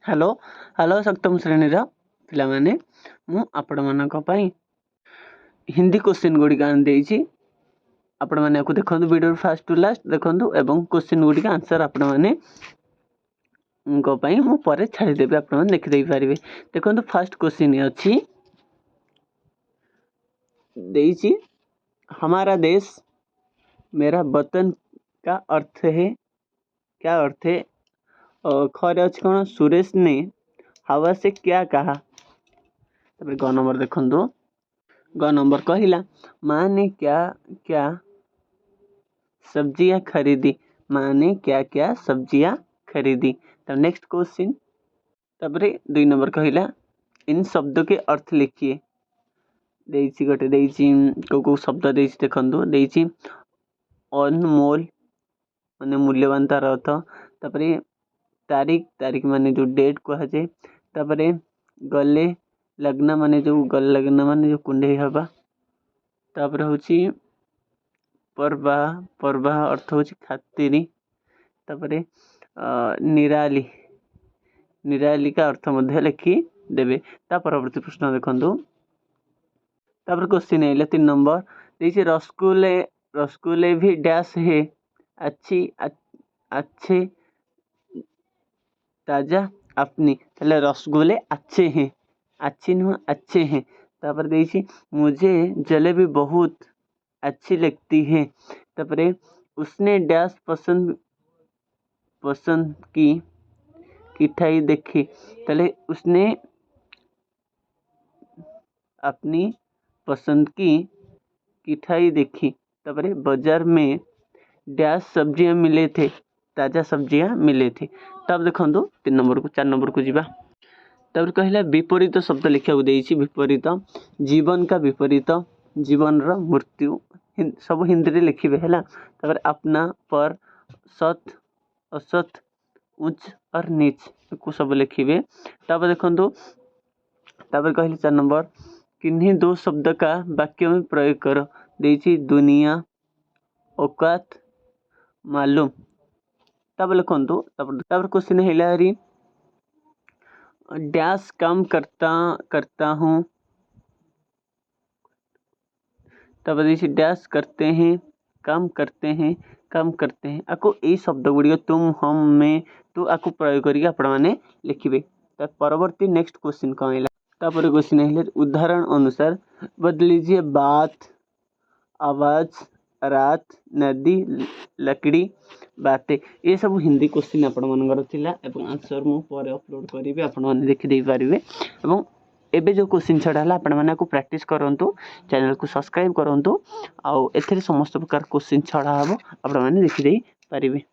Hello hello सप्तम श्रेणीर पिलामाने मु आपण मानक पई हिंदी क्वेश्चन गुड़िक आनी आपण मैंने देखो वीडियो फास्ट टू लास्ट देखो एवं क्वेश्चन गुड़िक आंसर आपण मैंने मु पर छाड़देवी आप देखीदे पारे। देखो फास्ट क्वेश्चन अच्छी हमारा देश मेरा वतन का अर्थ है, क्या अर्थ है? खरे अच्छे कौन? सुरेश ने हवा से क्या कहा? ग नंबर देखो, ग नंबर कहला माँ ने क्या क्या सब्जियां खरीदी। माँ ने क्या क्या सब्जियां खरीदी। तब नेक्स्ट क्वेश्चन तबरे 2 नंबर कहला इन शब्दों के अर्थ लिखिए। देइछि गोटे देइछि को शब्द देइछि देखंतु देइछि अनमोल माने मूल्यवान तार अर्थ। तापरे तारीख तारीख माने जो डेट कह जाए। तापरे गले लग्न माने जो गले लग्न माने जो कुंडे हवा। तापरे होछि पर्वा पर्वा अर्थ होछि खातिरी। तापरे निराली निराली का अर्थ मध्य लिखि देबे। ता परवर्ती प्रश्न देखंतु। तापर क्वेश्चन है 3 नंबर देखिए रसगुल्ले रसगुल्ले भी डैश है अच्छी अच्छे ताजा अपनी। चले रसगुल्ले अच्छे हैं, अच्छी नहीं अच्छे हैं। तापर देखिए मुझे जलेबी बहुत अच्छी लगती है। तापर उसने डैश पसंद पसंद की मिठाई देखी। तले उसने अपनी पसंद की मिठाई देखी। तापर बाजार में डैश सब्जियां मिले थे, ताजा सब्जियां मिले थे। तब देखो 3 नंबर को 4 नंबर को जीवा। तब कहला विपरीत शब्द लिखा देइछि। विपरीत जीवन का विपरीत जीवन रा मृत्यु सब हिंदी रे लिखिबे हैला। तापर अपना पर सत असत उच्च और नीच को सब लिखिबे। तब देखो तापर कहली 4 नंबर किन्हीं 2 शब्द का वाक्य में प्रयोग करो। देइछि दुनिया औकात मालूम। तब लिखंतु तब क्वेश्चन है डैश काम करता हूँ। तब देखिए डैश करते हैं काम करते हैं काम करते हैं। आपको यही शब्द गुड़िक तुम हम में तो आपको प्रयोग करके आपण मैंने लिखिबे। तब परवर्ती नेक्स्ट क्वेश्चन कौन है? तापर क्वेश्चन है उदाहरण अनुसार बदल लीजिए बात आवाज रात नदी लकड़ी बातें। ये सब हिंदी क्वेश्चन आपण मनकर थिला एवं आंसर मु पर अपलोड करिवे आपण माने देखि देई पारिबे। एवं एबे जो क्वेश्चन छडा हला आपण माने को प्रैक्टिस करंतु, चैनल को सब्सक्राइब करंतु। आ एथिरे समस्त प्रकार क्वेश्चन छडा हबो आपण माने देखि देई पारिबे।